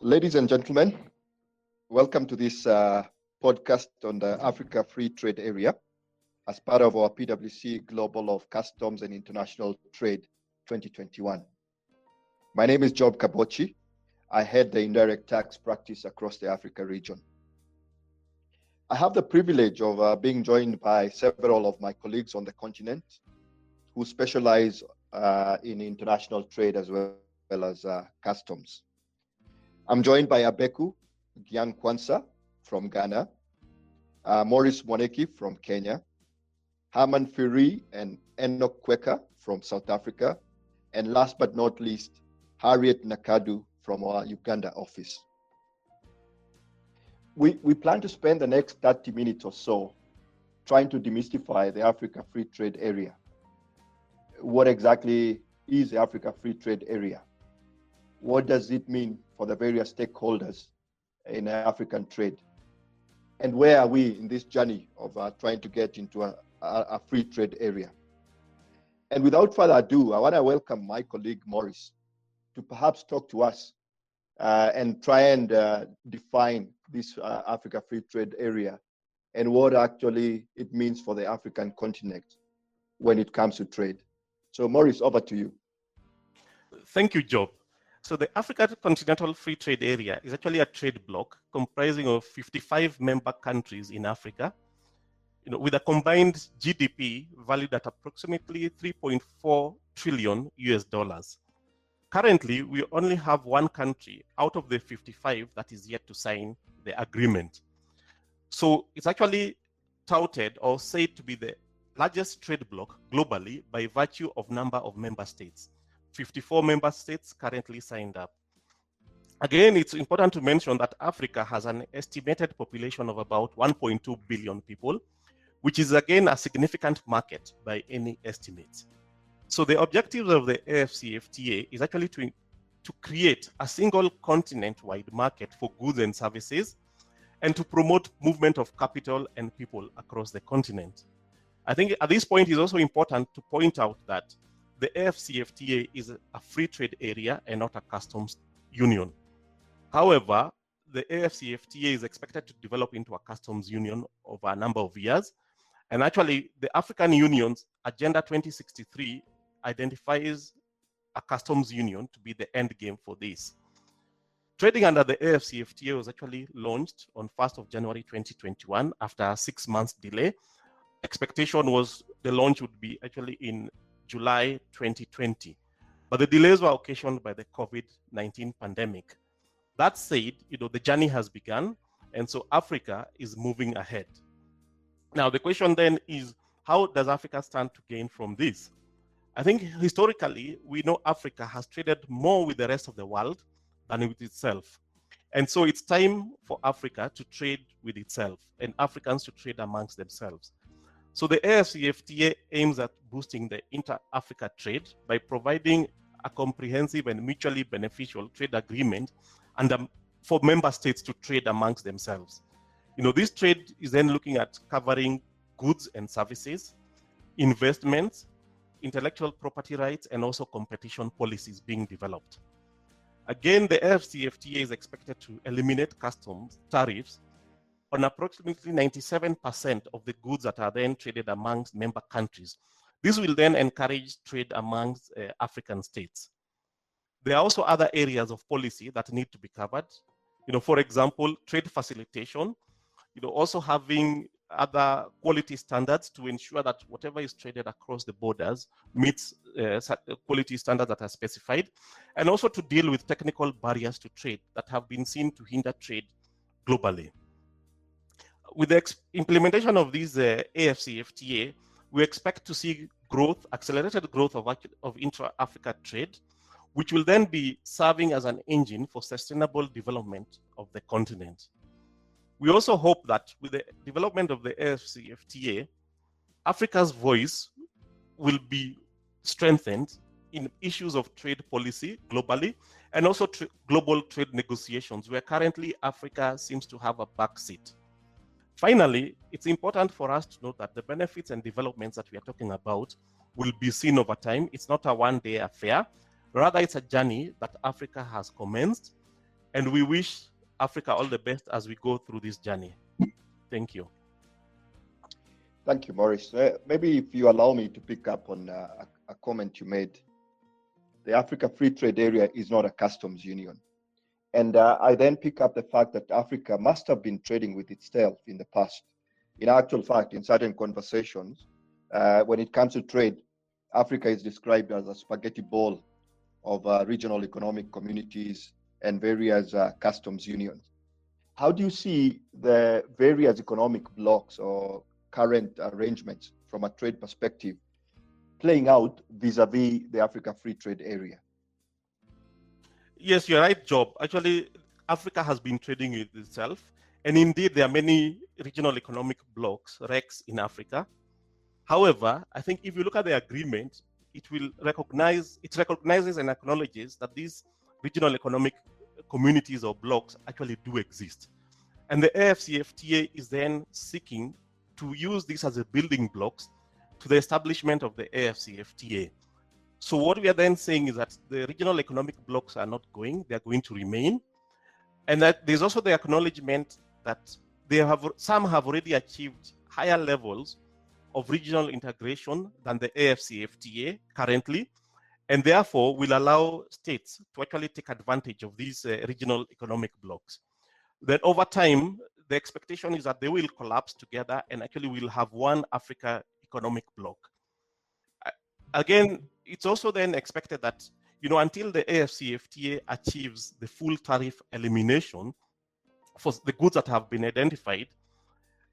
Ladies and gentlemen, welcome to this podcast on the Africa Free Trade Area as part of our PwC Global of Customs and International Trade 2021. My name is Kabochi. I head the indirect tax practice across the Africa region. I have the privilege of being joined by several of my colleagues on the continent who specialize in international trade as well as customs. I'm joined by Abekue, Gyan-Quansah from Ghana, Maurice Mwaniki from Kenya, Herman, Fourie and Enock Kweka from South Africa, and last but not least, Harriet Nakadu from our Uganda office. We plan to spend the next 30 minutes or so trying to demystify the Africa Free Trade Area. What exactly is the Africa Free Trade Area? What does it mean for the various stakeholders in African trade? And where are we in this journey of trying to get into a free trade area? And without further ado, I want to welcome my colleague Maurice to perhaps talk to us and try and define this Africa Free Trade Area and what actually it means for the African continent when it comes to trade. So Maurice, over to you. Thank you, Job. So the Africa Continental Free Trade Area is actually a trade bloc comprising of 55 member countries in Africa, with a combined GDP valued at approximately 3.4 trillion US dollars. Currently, we only have one country out of the 55 that is yet to sign the agreement. So it's actually touted or said to be the largest trade bloc globally by virtue of number of member states. 54 member states currently signed up. Again, it's important to mention that Africa has an estimated population of about 1.2 billion people, which is again a significant market by any estimate. So the objectives of the AfCFTA is actually to create a single continent-wide market for goods and services and to promote movement of capital and people across the continent. I think at this point it's also important to point out that the AfCFTA is a free trade area and not a customs union. However, the AfCFTA is expected to develop into a customs union over a number of years. And actually, the African Union's Agenda 2063 identifies a customs union to be the end game for this. Trading under the AfCFTA was actually launched on 1st of January 2021 after a 6 months delay. Expectation was the launch would be actually in July 2020, but the delays were occasioned by the COVID-19 pandemic. That said, the journey has begun, and so Africa is moving ahead. Now, the question then is, how does Africa stand to gain from this? I think historically, we know Africa has traded more with the rest of the world than with itself. And so it's time for Africa to trade with itself and Africans to trade amongst themselves. So the AfCFTA aims at boosting the inter-Africa trade by providing a comprehensive and mutually beneficial trade agreement and for member states to trade amongst themselves. This trade is then looking at covering goods and services, investments, intellectual property rights, and also competition policies being developed. Again, the AfCFTA is expected to eliminate customs tariffs on approximately 97% of the goods that are then traded amongst member countries. This will then encourage trade amongst African states. There are also other areas of policy that need to be covered. For example, trade facilitation, also having other quality standards to ensure that whatever is traded across the borders meets quality standards that are specified, and also to deal with technical barriers to trade that have been seen to hinder trade globally. With the implementation of this AfCFTA, we expect to see growth, accelerated growth of intra-Africa trade, which will then be serving as an engine for sustainable development of the continent. We also hope that with the development of the AfCFTA, Africa's voice will be strengthened in issues of trade policy globally and also global trade negotiations, where currently Africa seems to have a backseat. Finally, it's important for us to note that the benefits and developments that we are talking about will be seen over time. It's not a one-day affair. Rather, it's a journey that Africa has commenced. And we wish Africa all the best as we go through this journey. Thank you. Thank you, Maurice. Maybe if you allow me to pick up on a comment you made, the Africa Free Trade Area is not a customs union. And I then pick up the fact that Africa must have been trading with itself in the past. In actual fact, in certain conversations, when it comes to trade, Africa is described as a spaghetti ball of regional economic communities and various customs unions. How do you see the various economic blocks or current arrangements from a trade perspective playing out vis-a-vis the Africa Free Trade Area? Yes, you're right, Job. Actually, Africa has been trading with itself. And indeed, there are many regional economic blocks, RECs, in Africa. However, I think if you look at the agreement, it recognizes and acknowledges that these regional economic communities or blocks actually do exist. And the AfCFTA is then seeking to use this as a building blocks to the establishment of the AfCFTA. So what we are then saying is that the regional economic blocks are not going, they are going to remain. And that there's also the acknowledgement that some have already achieved higher levels of regional integration than the AfCFTA currently, and therefore will allow states to actually take advantage of these regional economic blocks. Then over time, the expectation is that they will collapse together and actually will have one Africa economic bloc. Again, it's also then expected that, until the AfCFTA achieves the full tariff elimination for the goods that have been identified,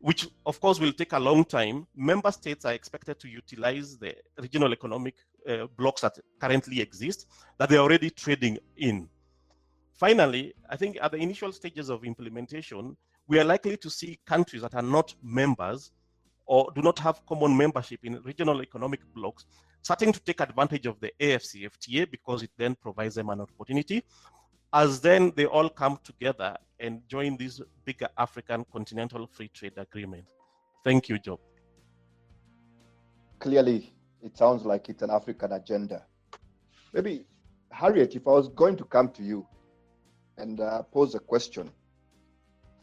which of course will take a long time, member states are expected to utilize the regional economic blocks that currently exist, that they're already trading in. Finally, I think at the initial stages of implementation, we are likely to see countries that are not members or do not have common membership in regional economic blocks starting to take advantage of the AfCFTA because it then provides them an opportunity, as then they all come together and join this bigger African Continental Free Trade Agreement. Thank you, Job. Clearly, it sounds like it's an African agenda. Maybe, Harriet, if I was going to come to you and pose a question,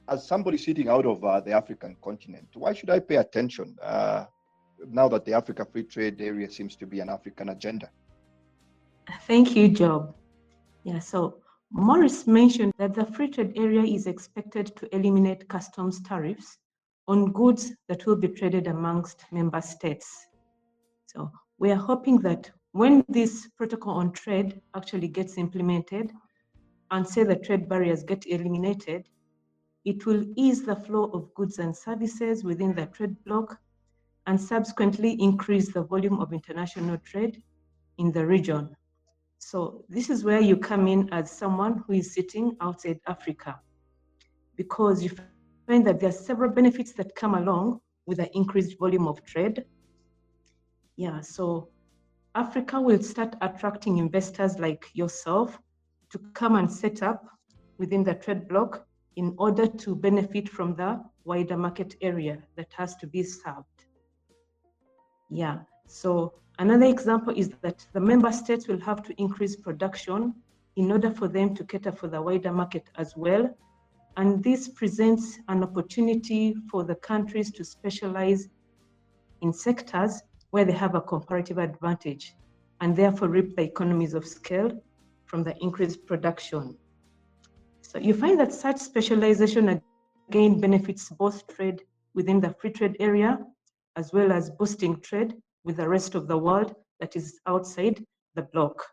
as somebody sitting out of the African continent, why should I pay attention now that the Africa Free Trade Area seems to be an African agenda? Thank you, Job. Yeah, so Maurice mentioned that the free trade area is expected to eliminate customs tariffs on goods that will be traded amongst member states. So we are hoping that when this protocol on trade actually gets implemented and say the trade barriers get eliminated, it will ease the flow of goods and services within the trade bloc and subsequently increase the volume of international trade in the region. So this is where you come in as someone who is sitting outside Africa, because you find that there are several benefits that come along with the increased volume of trade. Yeah, so Africa will start attracting investors like yourself to come and set up within the trade bloc in order to benefit from the wider market area that has to be served. Yeah, so another example is that the member states will have to increase production in order for them to cater for the wider market as well. And this presents an opportunity for the countries to specialize in sectors where they have a comparative advantage and therefore reap the economies of scale from the increased production. So you find that such specialization again benefits both trade within the free trade area as well as boosting trade with the rest of the world that is outside the bloc.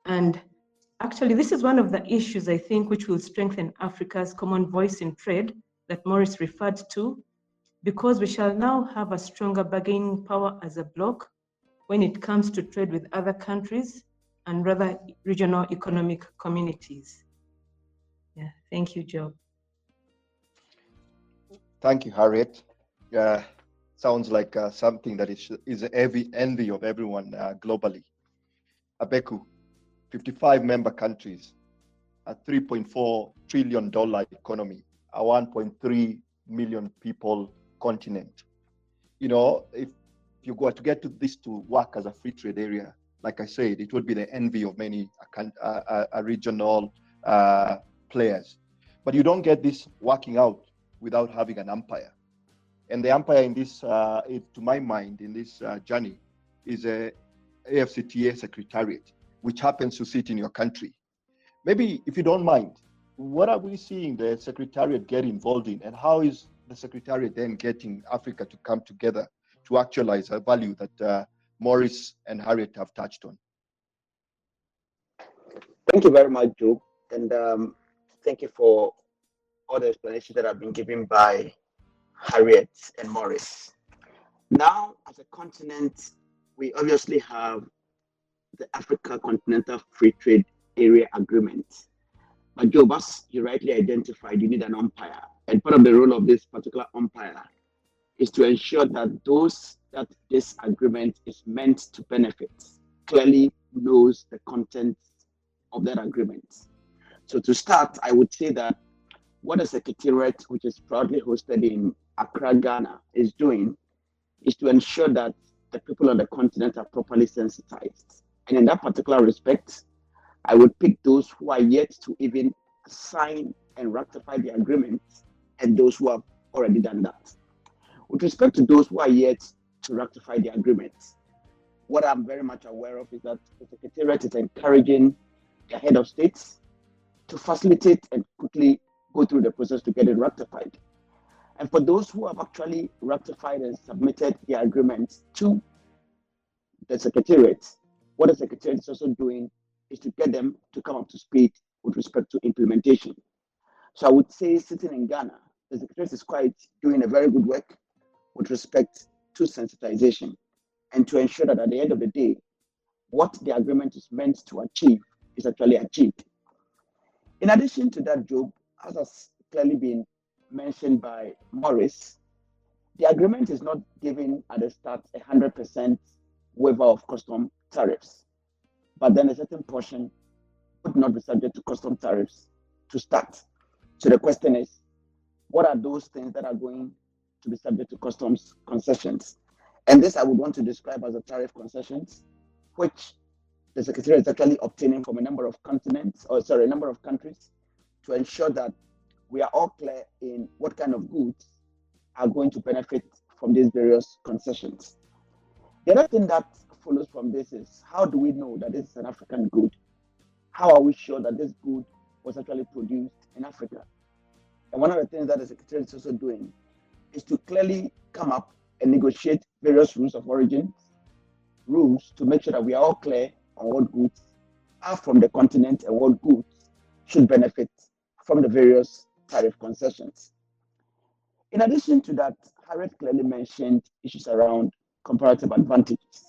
And actually, this is one of the issues, I think, which will strengthen Africa's common voice in trade that Maurice referred to, because we shall now have a stronger bargaining power as a bloc when it comes to trade with other countries and rather regional economic communities. Yeah, thank you, Joe. Thank you, Harriet. Sounds like something that is a heavy envy of everyone globally. Abekue, 55 member countries, a $3.4 trillion economy, a 1.3 million people continent. You know, if you go to get to this to work as a free trade area, like I said, it would be the envy of many regional players. But you don't get this working out without having an umpire. And the umpire in this, to my mind, in this journey is a AfCFTA Secretariat, which happens to sit in your country. Maybe, if you don't mind, what are we seeing the Secretariat get involved in, and how is the Secretariat then getting Africa to come together to actualize a value that Maurice and Harriet have touched on? Thank you very much, Joe, and thank you for all the explanations that have been given by Harriet and Maurice. Now, as a continent, we obviously have the Africa Continental Free Trade Area Agreement. But Joe, as you rightly identified, you need an umpire. And part of the role of this particular umpire is to ensure that those that this agreement is meant to benefit clearly knows the content of that agreement. So to start, I would say that what the Secretariat, which is proudly hosted in Accra, Ghana, is doing is to ensure that the people on the continent are properly sensitized. And in that particular respect, I would pick those who are yet to even sign and ratify the agreement and those who have already done that. With respect to those who are yet to ratify the agreement, what I'm very much aware of is that the Secretariat is encouraging the head of states to facilitate and quickly go through the process to get it ratified. And for those who have actually ratified and submitted the agreement to the Secretariat, what the Secretariat is also doing is to get them to come up to speed with respect to implementation. So I would say, sitting in Ghana, the Secretariat is quite doing a very good work with respect to sensitization and to ensure that at the end of the day, what the agreement is meant to achieve is actually achieved. In addition to that, Job, as has clearly been mentioned by Maurice, the agreement is not giving at the start 100% waiver of custom tariffs, but then a certain portion would not be subject to custom tariffs to start. So the question is, what are those things that are going to be subject to customs concessions? And this I would want to describe as a tariff concessions, which the Secretariat is actually obtaining from a number of a number of countries to ensure that we are all clear in what kind of goods are going to benefit from these various concessions. The other thing that follows from this is, how do we know that this is an African good? How are we sure that this good was actually produced in Africa? And one of the things that the Secretariat is also doing is to clearly come up and negotiate various rules of origin, rules to make sure that we are all clear on what goods are from the continent and what goods should benefit from the various tariff concessions. In addition to that, Harriet clearly mentioned issues around comparative advantages.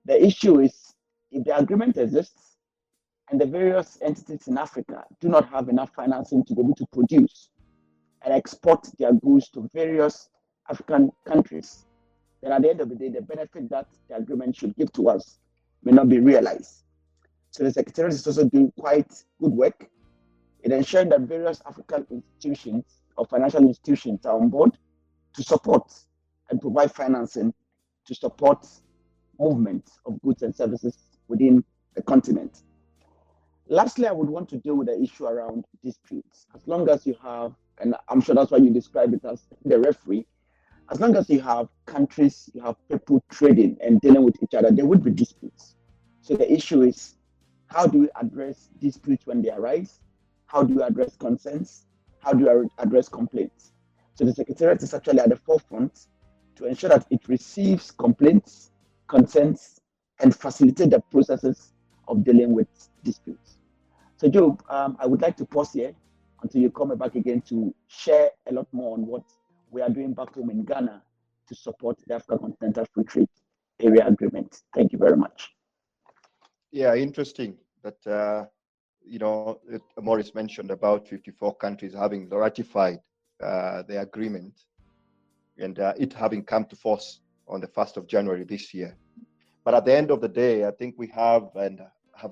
The issue is, if the agreement exists and the various entities in Africa do not have enough financing to be able to produce and export their goods to various African countries, then at the end of the day, the benefit that the agreement should give to us may not be realized. So the Secretariat is also doing quite good work in ensuring that various African institutions or financial institutions are on board to support and provide financing to support movement of goods and services within the continent. Lastly, I would want to deal with the issue around disputes. As long as you have, and I'm sure that's why you describe it as the referee, as long as you have countries, you have people trading and dealing with each other, there would be disputes. So the issue is, how do we address disputes when they arise? How do you address concerns? How do you address complaints? So the Secretariat is actually at the forefront to ensure that it receives complaints, concerns, and facilitate the processes of dealing with disputes. So Job, I would like to pause here until you come back again to share a lot more on what we are doing back home in Ghana to support the Africa Continental Free Trade Area Agreement. Thank you very much. Yeah, interesting that Maurice mentioned about 54 countries having ratified the agreement and it having come to force on the 1st of January this year. But at the end of the day, I think we have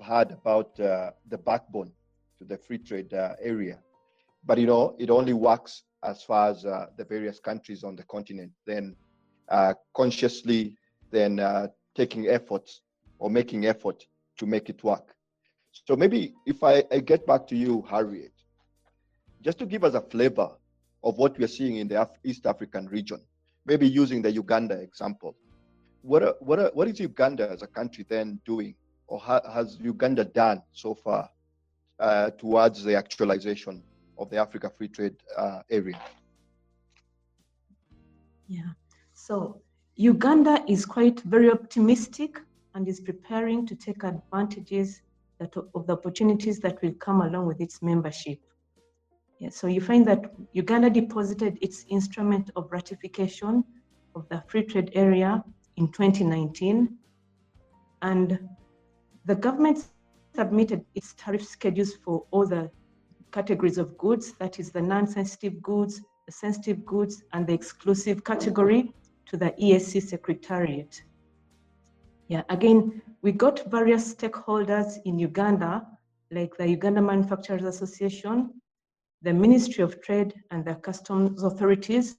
had about the backbone to the free trade area. But it only works as far as the various countries on the continent then consciously then taking efforts or making effort to make it work. So maybe if I get back to you, Harriet, just to give us a flavor of what we're seeing in the East African region, maybe using the Uganda example. What is Uganda as a country then doing, or has Uganda done so far towards the actualization of the Africa Free Trade area? Yeah, so Uganda is quite very optimistic and is preparing to take advantages of the opportunities that will come along with its membership. Yeah, so you find that Uganda deposited its instrument of ratification of the free trade area in 2019, and the government submitted its tariff schedules for all the categories of goods, that is the non-sensitive goods, the sensitive goods, and the exclusive category, to the EAC Secretariat. Yeah, again, we got various stakeholders in Uganda, like the Uganda Manufacturers Association, the Ministry of Trade, and the customs authorities,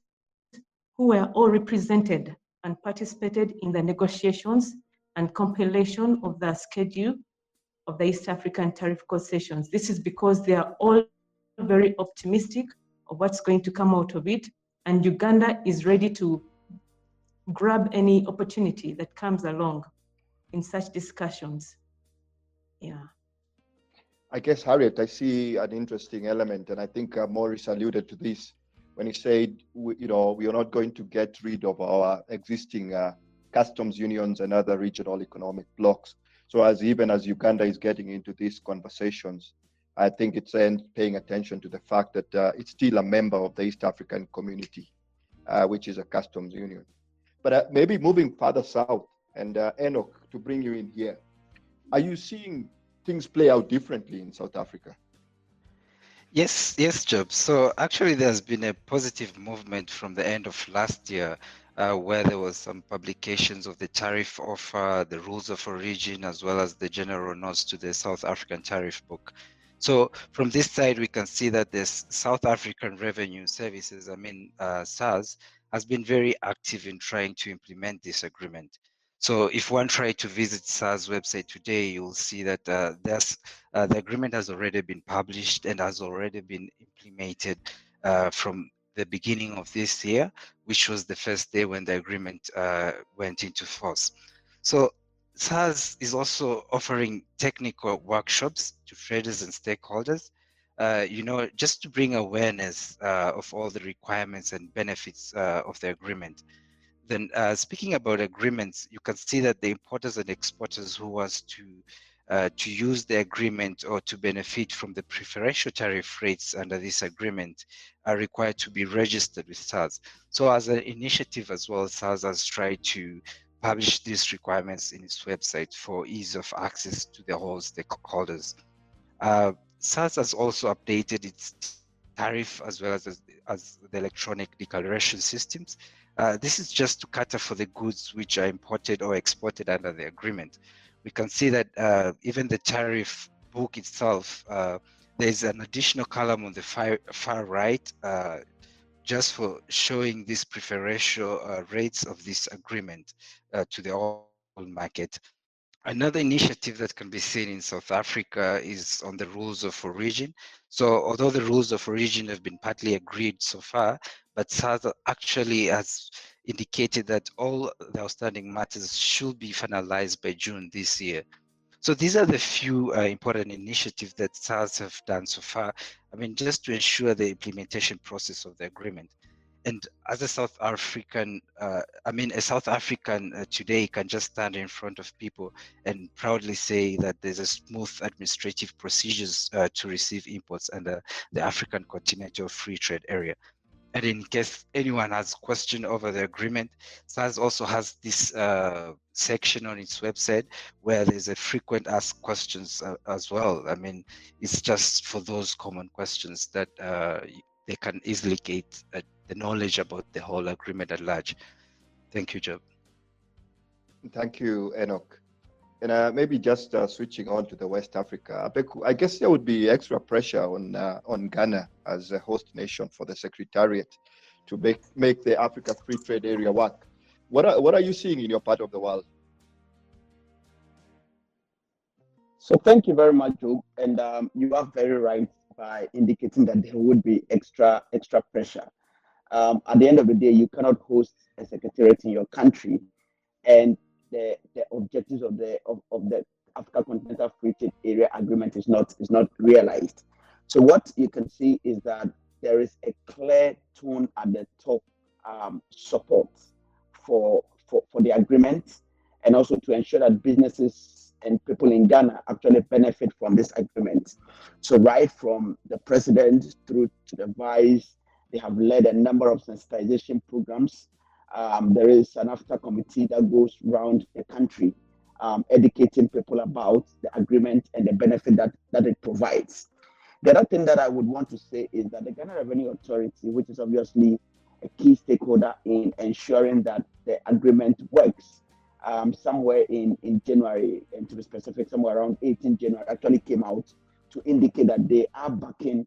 who were all represented and participated in the negotiations and compilation of the schedule of the East African tariff concessions. This is because they are all very optimistic of what's going to come out of it, and Uganda is ready to grab any opportunity that comes along in such discussions. Yeah. I guess, Harriet, I see an interesting element, and I think Maurice alluded to this when he said, we are not going to get rid of our existing customs unions and other regional economic blocs. So even as Uganda is getting into these conversations, I think it's paying attention to the fact that it's still a member of the East African community, which is a customs union. But maybe moving further south, and Enock, to bring you in here, are you seeing things play out differently in South Africa? Yes, Job. So actually, there's been a positive movement from the end of last year, where there was some publications of the tariff offer, the rules of origin, as well as the general notes to the South African tariff book. So from this side, we can see that the South African Revenue Services, SARS, has been very active in trying to implement this agreement. So if one tries to visit SARS website today, you'll see that the agreement has already been published and has already been implemented from the beginning of this year, which was the first day when the agreement went into force. So SARS is also offering technical workshops to traders and stakeholders, just to bring awareness of all the requirements and benefits of the agreement. Then speaking about agreements, you can see that the importers and exporters who wants to use the agreement or to benefit from the preferential tariff rates under this agreement are required to be registered with SARS. So as an initiative as well, SARS has tried to publish these requirements in its website for ease of access to the whole stakeholders. SARS has also updated its tariff as well as the electronic declaration systems. This is just to cater for the goods which are imported or exported under the agreement. We can see that even the tariff book itself, there's an additional column on the far right, just for showing these preferential rates of this agreement to the whole market. Another initiative that can be seen in South Africa is on the rules of origin. So although the rules of origin have been partly agreed so far, but SARS actually has indicated that all the outstanding matters should be finalized by June this year. So these are the few important initiatives that SARS have done so far, just to ensure the implementation process of the agreement. And as a South African, today can just stand in front of people and proudly say that there's a smooth administrative procedures to receive imports under the African Continental Free Trade Area. And in case anyone has question over the agreement, SARS also has this section on its website where there's a frequent asked questions as well. It's just for those common questions that they can easily get the knowledge about the whole agreement at large. Thank you, Job. Thank you, Enock. And maybe just switching on to the West Africa, Abekue, I guess there would be extra pressure on Ghana as a host nation for the Secretariat to make the Africa Free Trade Area work. What are you seeing in your part of the world? So thank you very much, Joe. And you are very right by indicating that there would be extra pressure. At the end of the day, you cannot host a secretariat in your country, and the objectives of the Africa Continental Free Trade Area Agreement is not realized. So what you can see is that there is a clear tone at the top, support for the agreement, and also to ensure that businesses and people in Ghana actually benefit from this agreement. So right from the president through to the vice, they have led a number of sensitization programs. There is an AfCFTA committee that goes around the country, educating people about the agreement and the benefit that it provides. The other thing that I would want to say is that the Ghana Revenue Authority, which is obviously a key stakeholder in ensuring that the agreement works, somewhere in January, and to be specific, somewhere around 18 January, actually came out to indicate that they are backing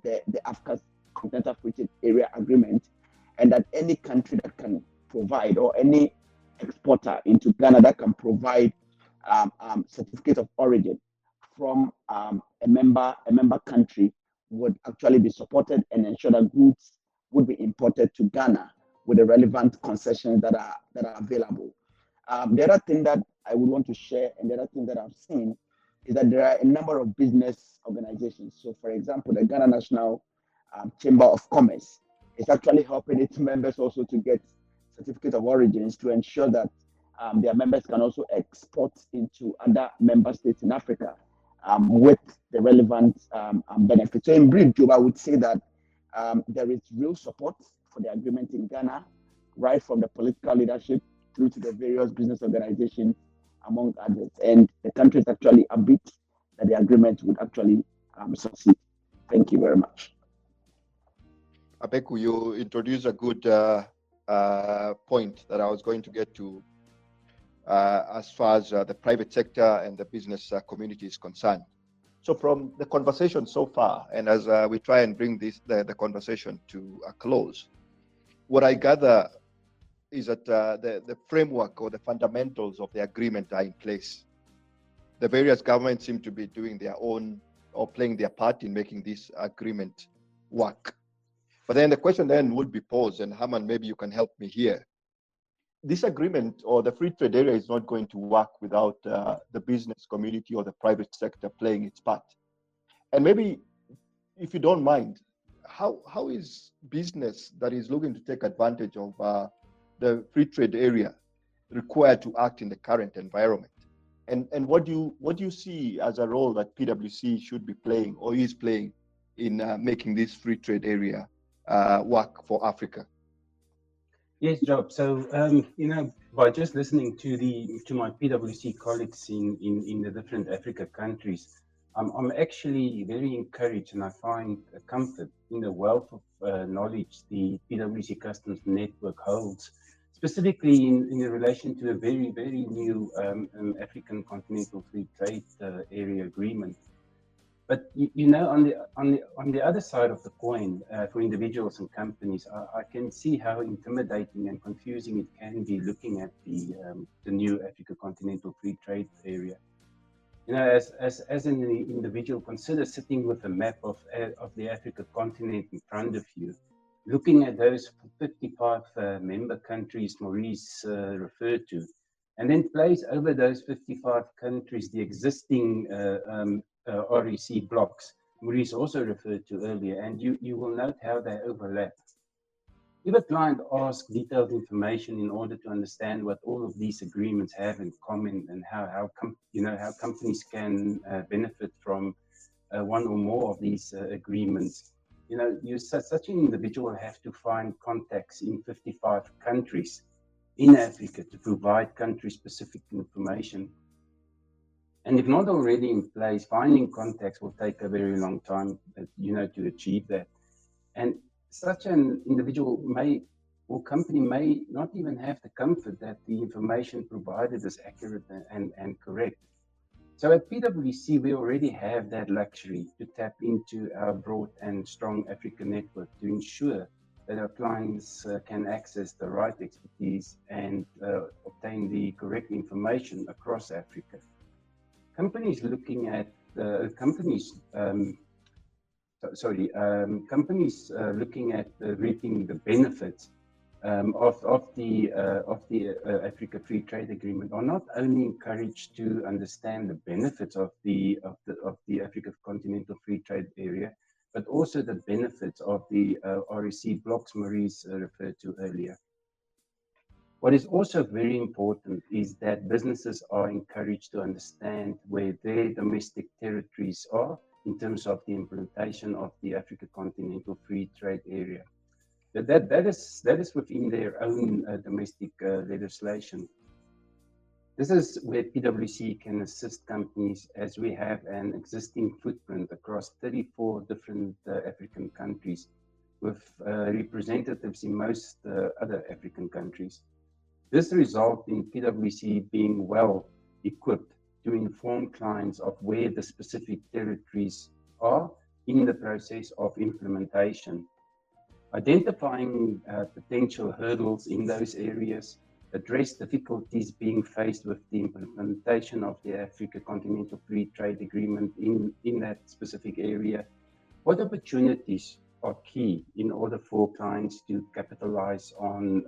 the AfCFTA Continental Free Trade Area Agreement, and that any country that can provide, or any exporter into Ghana that can provide certificate of origin from a member country would actually be supported, and ensure that goods would be imported to Ghana with the relevant concessions that are available. The other thing that I would want to share, and the other thing that I've seen, is that there are a number of business organizations. So, for example, the Ghana National Chamber of Commerce is actually helping its members also to get certificate of origins, to ensure that their members can also export into other member states in Africa, with the relevant benefits. So in brief, Joe, I would say that there is real support for the agreement in Ghana, right from the political leadership through to the various business organizations, among others. And the country is actually upbeat that the agreement would actually succeed. Thank you very much. Abekue, you introduced a good point that I was going to get to, as far as the private sector and the business community is concerned. So from the conversation so far, and as we try and bring the conversation to a close, what I gather is that the framework or the fundamentals of the agreement are in place. The various governments seem to be doing their own, or playing their part in making this agreement work. But then the question then would be posed, and Herman, maybe you can help me here. This agreement or the free trade area is not going to work without the business community or the private sector playing its part. And maybe, if you don't mind, how is business that is looking to take advantage of the free trade area required to act in the current environment? And what do you see as a role that PwC should be playing, or is playing, in making this free trade area work for Africa? Yes, Job. So by just listening to my PwC colleagues in the different Africa countries, I'm actually very encouraged, and I find a comfort in the wealth of knowledge the PwC Customs Network holds, specifically in relation to a very, very new African Continental Free Trade Area Agreement. But on the other side of the coin, for individuals and companies, I can see how intimidating and confusing it can be looking at the new Africa Continental Free Trade Area. As an individual, consider sitting with a map of the Africa continent in front of you, looking at those 55 member countries Maurice referred to, and then place over those 55 countries the existing REC blocks Maurice also referred to earlier, and you will note how they overlap. If a client asks detailed information in order to understand what all of these agreements have in common, and how companies can benefit from one or more of these agreements, such an individual will have to find contacts in 55 countries in Africa to provide country-specific information. And if not already in place, finding contacts will take a very long time, to achieve that. And such an individual or company may not even have the comfort that the information provided is accurate and correct. So at PwC, we already have that luxury to tap into our broad and strong African network to ensure that our clients can access the right expertise and obtain the correct information across Africa. companies looking at companies looking at reaping the benefits of the Africa Free Trade Agreement are not only encouraged to understand the benefits of the Africa Continental Free Trade Area, but also the benefits of the REC blocks Maurice referred to earlier. What is also very important is that businesses are encouraged to understand where their domestic territories are in terms of the implementation of the Africa Continental Free Trade Area. That is within their own domestic legislation. This is where PwC can assist companies, as we have an existing footprint across 34 different African countries, with representatives in most other African countries. This results in PwC being well equipped to inform clients of where the specific territories are in the process of implementation, identifying potential hurdles in those areas, address difficulties being faced with the implementation of the Africa Continental Free Trade Agreement in that specific area, what opportunities are key in order for clients to capitalize on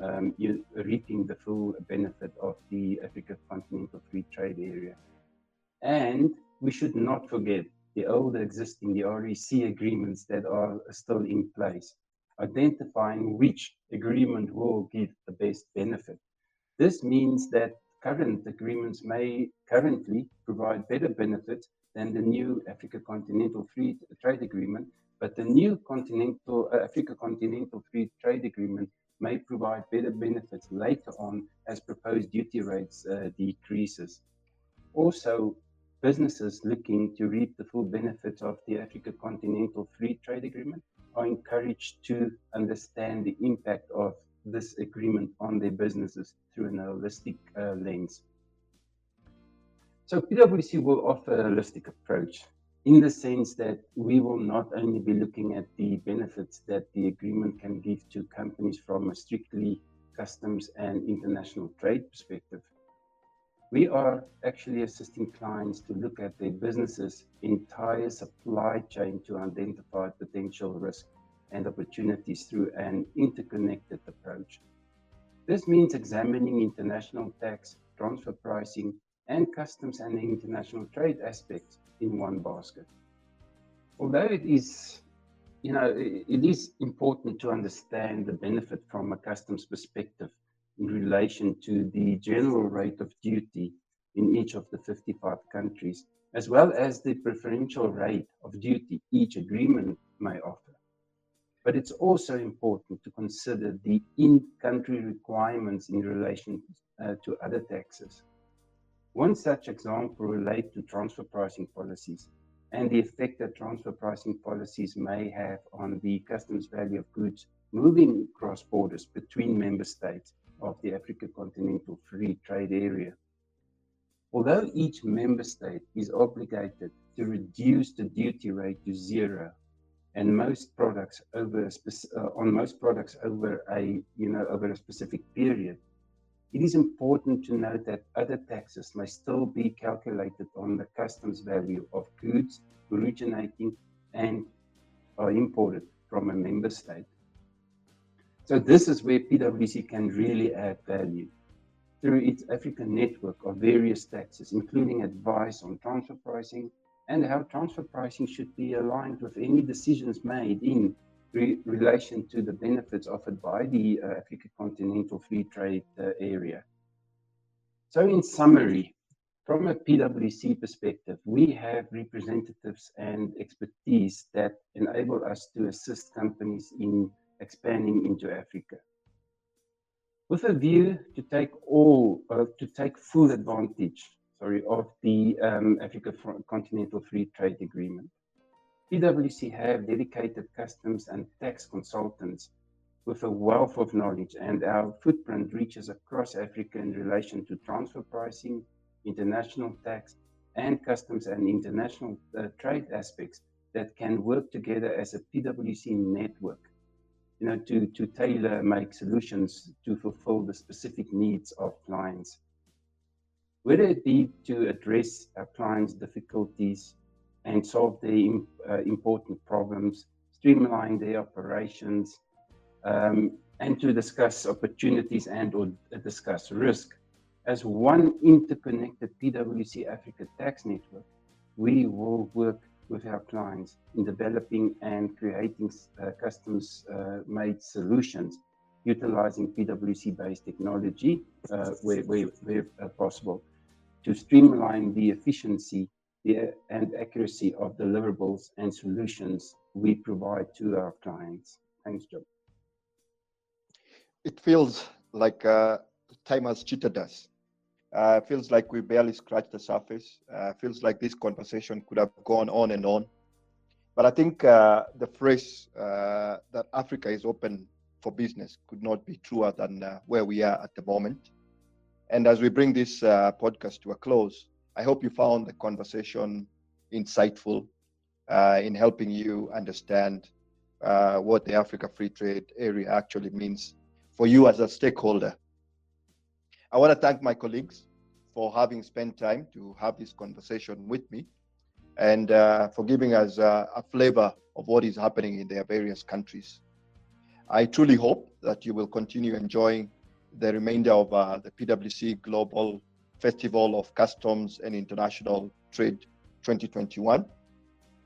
reaping the full benefit of the Africa Continental Free Trade Area. And we should not forget the old existing, the REC agreements that are still in place, identifying which agreement will give the best benefit. This means that current agreements may currently provide better benefits than the new Africa Continental Free Trade Agreement, but the new Africa Continental Free Trade Agreement may provide better benefits later on as proposed duty rates decreases. Also, businesses looking to reap the full benefits of the Africa Continental Free Trade Agreement are encouraged to understand the impact of this agreement on their businesses through an holistic lens. So PwC will offer a holistic approach in the sense that we will not only be looking at the benefits that the agreement can give to companies from a strictly customs and international trade perspective. We are actually assisting clients to look at their businesses' entire supply chain to identify potential risks and opportunities through an interconnected approach. This means examining international tax, transfer pricing, and customs and international trade aspects in one basket. Although it is important to understand the benefit from a customs perspective in relation to the general rate of duty in each of the 55 countries, as well as the preferential rate of duty each agreement may offer. But it's also important to consider the in-country requirements in relation to other taxes. One such example relates to transfer pricing policies and the effect that transfer pricing policies may have on the customs value of goods moving across borders between member states of the Africa Continental Free Trade Area. Although each member state is obligated to reduce the duty rate to zero, and most products over a specific period, it is important to note that other taxes may still be calculated on the customs value of goods originating and are imported from a member state. So this is where PwC can really add value through its African network of various taxes, including advice on transfer pricing and how transfer pricing should be aligned with any decisions made in relation to the benefits offered by the Africa Continental Free Trade Area. So in summary, from a PwC perspective, we have representatives and expertise that enable us to assist companies in expanding into Africa, with a view to take full advantage of the Africa Continental Free Trade Agreement. PwC have dedicated customs and tax consultants with a wealth of knowledge, and our footprint reaches across Africa in relation to transfer pricing, international tax, and customs and international trade aspects that can work together as a PwC network, to tailor make solutions to fulfill the specific needs of clients. whether it be to address our clients' difficulties and solve their important problems, streamline their operations, and to discuss opportunities and or discuss risk. As one interconnected PwC Africa tax network, we will work with our clients in developing and creating customs-made solutions utilizing PwC-based technology where possible to streamline the efficiency and accuracy of deliverables and solutions we provide to our clients. Thanks, Job. It feels like time has cheated us. Feels like we barely scratched the surface. Feels like this conversation could have gone on and on. But I think the phrase that Africa is open for business could not be truer than where we are at the moment. And as we bring this podcast to a close, I hope you found the conversation insightful in helping you understand what the Africa Free Trade Area actually means for you as a stakeholder. I want to thank my colleagues for having spent time to have this conversation with me and for giving us a flavor of what is happening in their various countries. I truly hope that you will continue enjoying the remainder of the PwC Global Festival of Customs and International Trade 2021,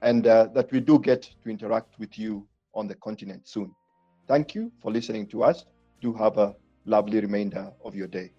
and that we do get to interact with you on the continent soon. Thank you for listening to us. Do have a lovely remainder of your day.